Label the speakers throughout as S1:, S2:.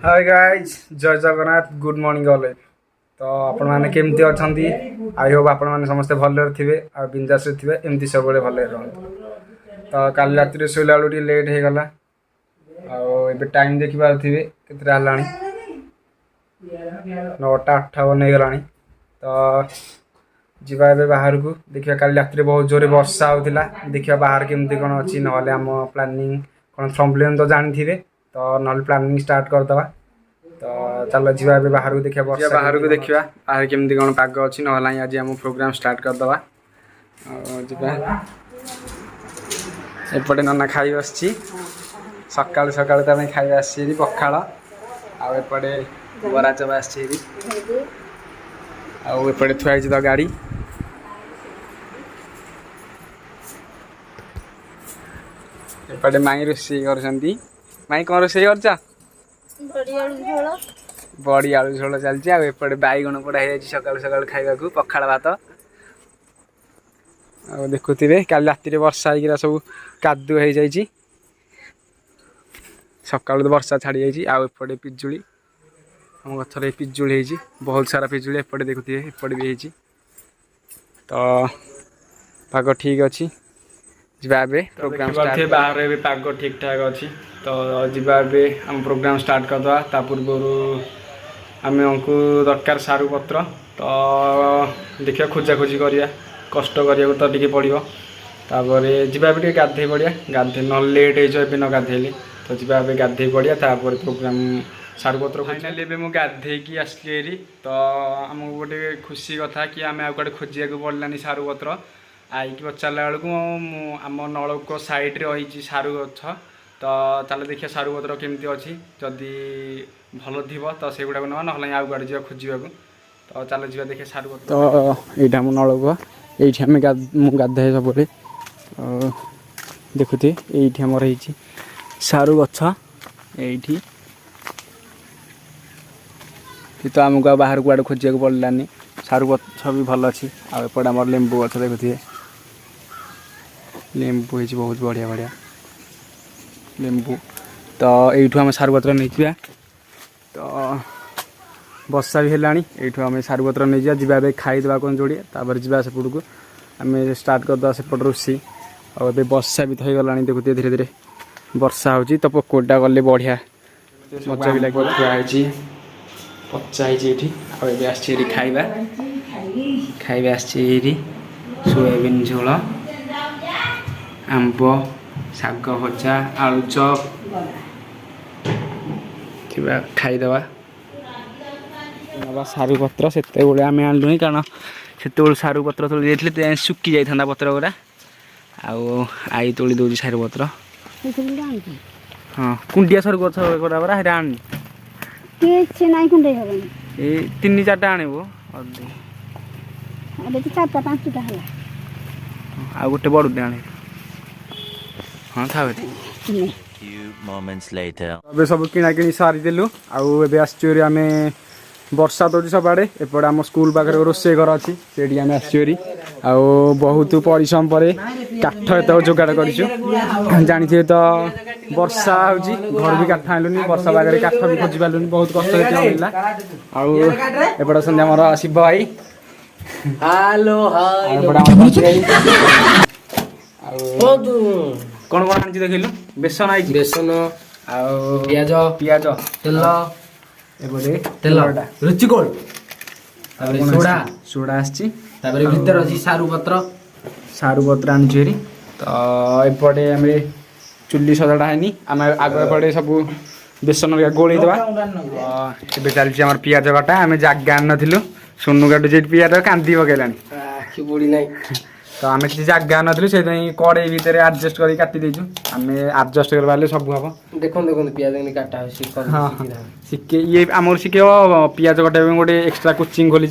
S1: Hi guys जय Jagannath good morning all तो आपण मैंने केमती अच्छा आई होप आपण मैंने समस्ते भले थे आ बिंदास थे एमती सब भले रुहतु तो काली राति शोला बेलू लेट हो गला आए टाइम देखी पारे के 9टा 58 हो गला तो जीवा ए बाहर को देखिए काली राति बहुत जोरे वर्षा होता देखिए बाहर केमती कौन अच्छी ना आम प्लानिंग कौन थम्बनेल तो जानी थे तो ना प्लानिंग स्टार्ट करदे तो चलो जीवा बाहर को देखा वर्षा बाहर को देखा बाहर केमती कौन पाग अच्छी ना आज आम प्रोग्राम स्टार्ट करदे एपटे नना खाई बस सका सका खाई आस पखाड़ आउपटे बरा चबा आउपटे थुआई तो गाड़ी एपटे माई रोषे कर माई कौन रोषे कर बड़ी आलू झोल चलती आउपटे बैगण पड़ा है सका सका खावा पखाड़ भात आ देखुवे काली राति वर्षा होगा सब कादु हो जाए सका तो वर्षा छाड़ी जाइए आउपटे पिजुली आम गथर पिजुली बहुत सारा पिजुली एपटे देखुए एपटे भी होती तो पाग ठीक अच्छी जा प्रोग्राम बाहर पाग ठीक ठाक अच्छी तो जा आम प्रोग्राम स्टार्ट करदे ता पूर्व आम को दरकार सारू पत्र तो देखिए खोजा खोजी करिया कष्ट करिया तो टे पड़ो तापर जी गाधे पड़िया गाधे न लेट हो न गाधेली तो जी गाधे पड़िया तापर प्रोग्राम सारू पत्र फाइनाली मुझे गाधेकी आसली तो आमको गोटे खुशी कथा कि आम आगे खोजा पड़लानी सारू पत्र आईकी पचारा बेलू आम नलक साइड्रे रही सारू गछ तो चलो देखिए सारू पत्र केमती अच्छी जदि भल थी तो से गुड़ाक ना ना आउ गाड़ी जा खोजा तो चलो जी देखिए सारू पत्र तो यहाँ आम नलक ये आम गाधे सब देखुए ये आमर सारू गछ ये तो आमको बाहर कुआड़े खोजा पड़लानी सारू गछ भी भल अच्छी आउपटे आम लेंबू गछ देखुए लेंबू हो बहुत बढ़िया बढ़िया लेंबू तो यू आम सारू पत्र नहीं तो वर्षा भी है आम सारू पत्र नहीं जा खाईदे कौन जोड़िए तापर जा सेपट को आम स्टार्ट करदे सेपट रोषे और वर्षा भी तो हो गला देखुए धीरे धीरे वर्षा हो तो पकोड़ा गले बढ़िया मजा भी लगे थुआई पचा ये आस खाଇବା खाଇବା सोयाबीन झोल आंब शाग भजा आलू चप खाईदे सारू पत्र से आम आनलुनी कारण से सारू पत्र तोली जाइए सुखी जाता पत्र गुरा आई तोली दौर सारू पत्र हाँ कुंडिया सारू गछ परा है आनी तीन चार्टा आणव आ गोटे बड़े आने हाँ था सब किना कि सारीदेलु आसचुरी आम वर्षा तो सब आड़े एपटे आम स्कूल पाखे रोषे घर अच्छी से आम आसचुरी आ बहुत परिश्रम पर काठ एत जोगाड़ कर जानी तो वर्षा हो घर भी काठ आनलुनि वर्षा पागे काठ भी खोजी पार्लुनि बहुत कष्ट मिलला आउपटे सन्ध्या मोर शिव भाई हेलो कौन कौन आनी देखिलु बेसन आई बेसन पियाज पियाज तेल एपटे तेल रुचिकोल सोडा सोडा आसी भीतर अच्छी सारू पत्र आनी तो एपटे आम चुली सजाड़ा है आम आग एपटे सब बेसन गोल चलती आम पियाज कटा आम जगह आन नु सुनु गाटू जे पियाज कांदी पकड़ानी तो आम किसी जगह नी से कड़े भितर आडजस्ट कर काटी देचु आम आडजस्ट कर पारे सब हम देख पियाज काटा हाँ शिखे ये आम शिखे पियाज कटाई गोटे एक्सट्रा कोचिंग खोली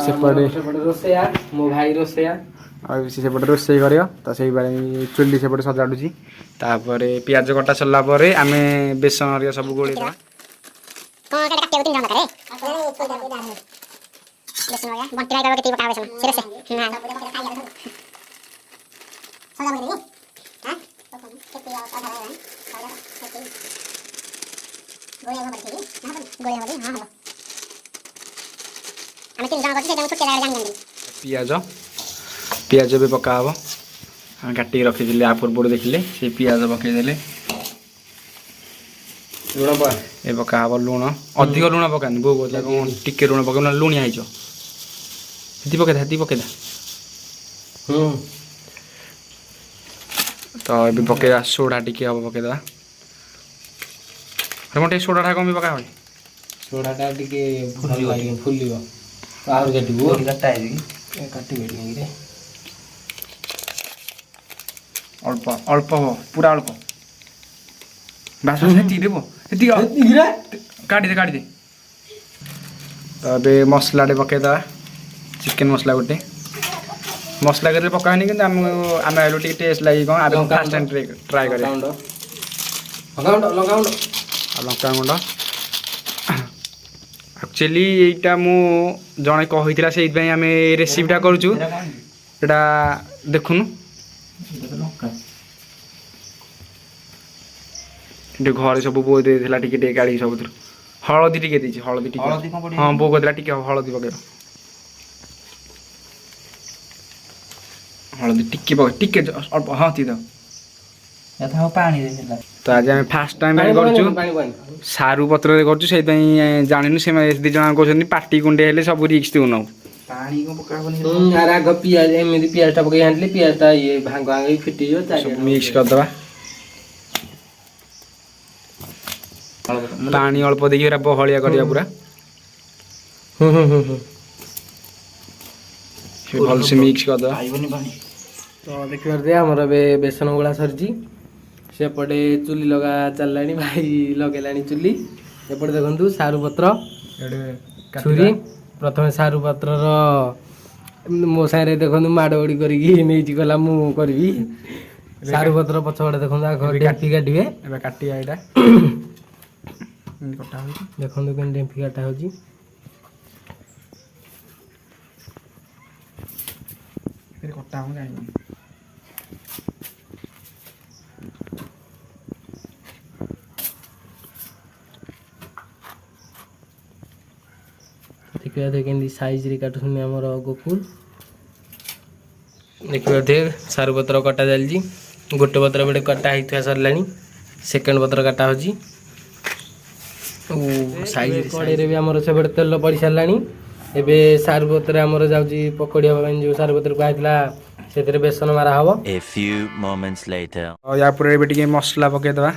S1: सेपटे रोसैया मो भाई रोसैया सेपटे रोषे कर तो से चुली सेपटे सजाड़ुची तापर पियाज कटा सरला आम बेसन सब गोल पियाज पियाज भी पका हम काटिक रखी आ पूर्व देखिले से पियाज पकईदे
S2: लुण पा
S1: ए पका हम लुण अधिक लुण पकानी बो कहला टिके लुण पका लुणिया हो पकईदा तो ये पकईदा सोडा टिके हम पकईदा मोटे सोडा कम भी पका हम
S2: सोडाटा टिके फुलियो आहुरी काटिबो काटिबे रे
S1: अल्प अल्प पूरा अल्प बास काटिदे काटिदे तो ये मसला पकईदा चिकेन मसला गोटे मसला कर पकानी कि आम आलू टे टेस्ट लगे कौन फास्ट टाइम ट्राए कर लंका गुंड एक्चुअली यहीटा मु जड़े कही से आम रेसिपीटा करुचु एटा देखुनु घर सब बो देला टिके गाड़ी सब हलदी टिके देछि हलदी टिके हां बो कहला टिके हलदी पकेइबो हलदी टिके पके टिके अल्प हां ती दो
S2: यथा पानी देला
S1: तो आज आम फास्ट टाइम करछु सारू पत्र रे करछु से जानिनु से दी जना कहछन पार्टी कुंडे हेले सब रिक्स देउ न
S2: पानी को पकाबनी यार आग पियाज एमि पियाजटा पके आनले पियाजटा ये भांग भांग फिटी जो
S1: मिक्स कर दबा पानी अल्प देखि बहलिया करिया पूरा भल से मिक्स कर दबा
S2: तो देखिबार दे हमर बेसन गुला सरजी सेपटे चुली लगा चललानी भाई लगेलानी चुली एपटे देखंतु सारू पत्र छुरी प्रथम सारू पत्र मो सारे देखंतु माडोडी करिकी नेजी गला मु करबी सारू पत्र पछबडे देखंतु आग डेंफी काटिबे
S1: एबे काटिया एटा कटा होई
S2: देखंतु केन डेंफी काटा होजी
S1: फिर कटा हम जानि
S2: देखिए केंदी साइज रे काटुनी हमर गोकुल देखिए दे सारू पत्र कटा जालजी गोटे पत्र बडे कटा हिथया सरलानी सेकंड पत्र काटा होजी ओ साइज कड़े रे भी हमर से बडे तेल पड़ी सरलानी एबे सारू पत्र हमर जाउजी पकोड़ी हबा जो सारू पत्र काइतला सेतरे बेसन मारा हबो
S3: A few moments later
S1: और या पूरे एबे टिके मसला पके दबा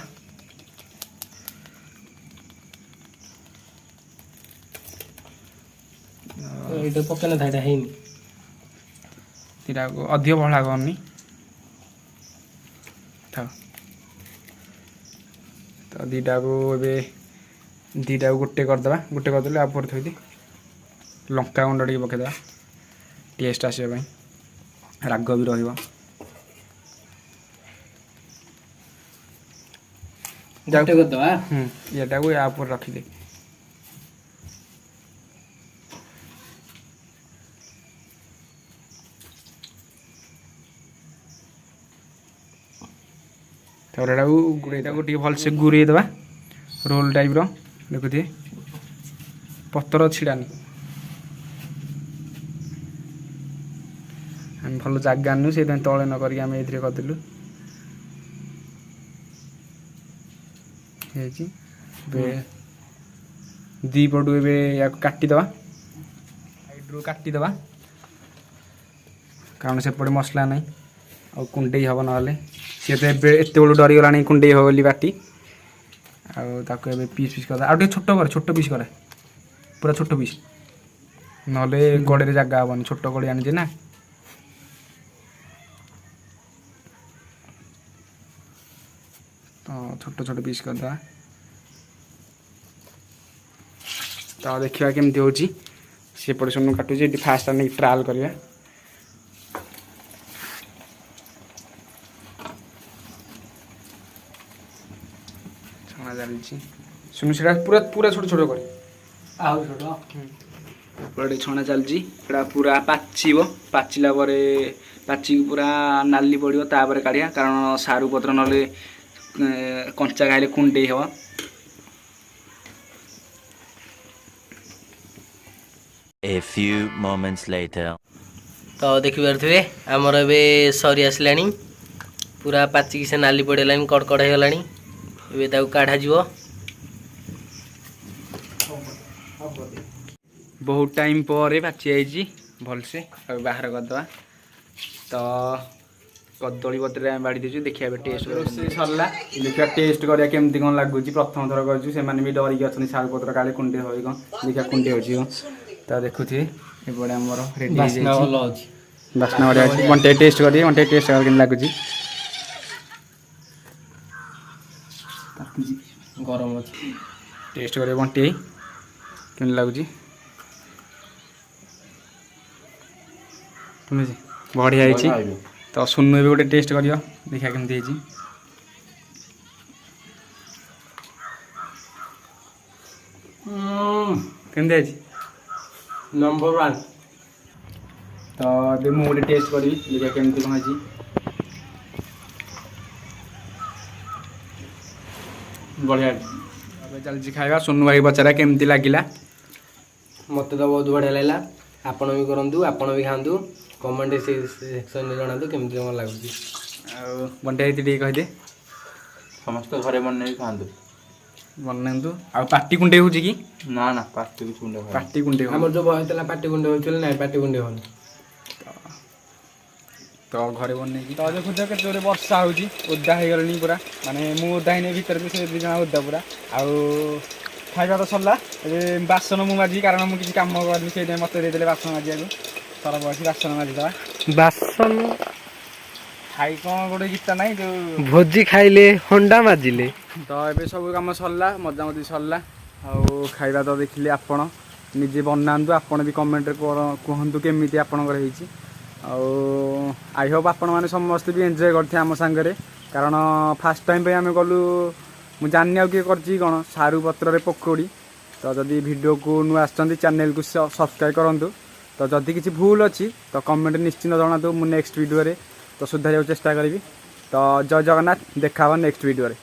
S2: एटा पकेना थाटा हेनी
S1: तीरा को अधिक बहला करनी था तो दीटा को एबे दीटा को गोटे कर दबा गोटे कर देले आप पर थई दे लंका गुंड टिके पके दबा टेस्ट आसे भाई राग भी रहिबो
S2: जाटे कर दवा
S1: एटा को या पर रखी दे तोरा गुड़ेटा को भल से गुरे दबा रोल टाइप रो देखुथि पतर छिड़ानी हम भल जागा नु से तले न करी हम एथरे करदिलु हेची बे दी पडु एबे या काटी दबा साइड रो काटी दबा कारण से पड़े मसला नहीं और कुंडे हबो नले सी तो एत बड़ डरी गला कुंडे हो बोली बाटी आके पीस पीस कर छोट पीस कर पूरा छोट पीस ना गड़े जगह हेनी छोट गड़ी आनी ना तो छोट छोट पीस करदा तो देखा केमती हो सेपटे सुन काटुचे फास्ट नहीं ट्रायल करवा छणा चलती सुन से पूरा पूरा छोट छोट कर छणा चलती पूरा पाचिब पाचिला पाचिक पूरा नाली पड़ो तापर काढ़िया कारण सारू पत्र ना कंचा खाइले कुंडे हम
S3: A few moments later.
S2: तो देखिपे आमर ए सरी आसला पूरा पाचिकी से नाली पड़ेगा कड़कड़ हो गलानी ए काढ़ा
S1: बहुत टाइम पर पाची आई भलसे बाहर करदे तो कदली पत्र बाड़ी देचु देखिए टेस्ट रोषे सरला देखिए टेस्ट करा केमती कौन लगुच प्रथम थर कर भी डरिक अच्छा साग पत्र काले कुंडे हो देखिए कुंडे हो तो देखुए एपटे आमर रेडी बास्ना बढ़िया अच्छी बंटे टेस्ट करिए बंटे टेस्ट कर लगुच
S2: गरम अच्छी
S1: टेस्ट करिए बंटे केम लगुच बढ़िया तो सुनु भी गोटे टेस्ट करियो देखा केमती केमती
S2: नंबर 1
S1: तो ये मुझे गोटे टेस्ट करी देखा केमती कौन है बढ़िया चलती खाଇବା सुनु भाई पचारा केमती लगिला
S2: मत तो बहुत बढ़िया लगा आपण भी करूँ आपण भी खातु कमेंट सेक्शन में जनातु केमती कौन लगुच
S1: बंटे टे कहदे
S4: समस्त घरे बन खातु
S1: बनातु आ पाटी कुंडे हो कि
S4: ना ना पाटी भी कुंडे
S1: पाटी कुंडे
S2: आम जो बहत पाटी कुंडे हो ना पाटी कुंडे हो
S1: तो घरे बन तो देखुच के जोरे वर्षा हो ओदा हो गली पूरा माने मु ओदा ही भर भी से दी जना ओदा पूरा आउ खाଇବା तो सरला बासन मु माजी कारण मुझे कम करनी से मत देदेले बासन माजिया को सरब अच्छी बासन माजिदा
S2: बासन
S1: खाई कौन गोटे गीत ना जो
S2: भोजी खाइले हंडा माजिले
S1: तो ये सब कम सरला मजामती सरला आउ खाଇବା तो देखिले आपण निजे बनातु आपण भी कमेंट कहतु केमी आपणकर आई होप आपण मैंने समस्त भी एंजॉय करते आम सांगे कारण फास्ट टाइम पे आम गलु मुझे जानी आउ किए कौन सारू पत्र पकोड़ी तो जदि वीडियो को नु आसछंती चैनल को सब्सक्राइब करूँ तो जदि किसी भूल अच्छी तो कमेंट निश्चिंत जनातु मु नेक्स्ट वीडियो रे तो सुधार चेष्टा करी तो जय जगन्नाथ देखा नेक्स्ट वीडियो रे।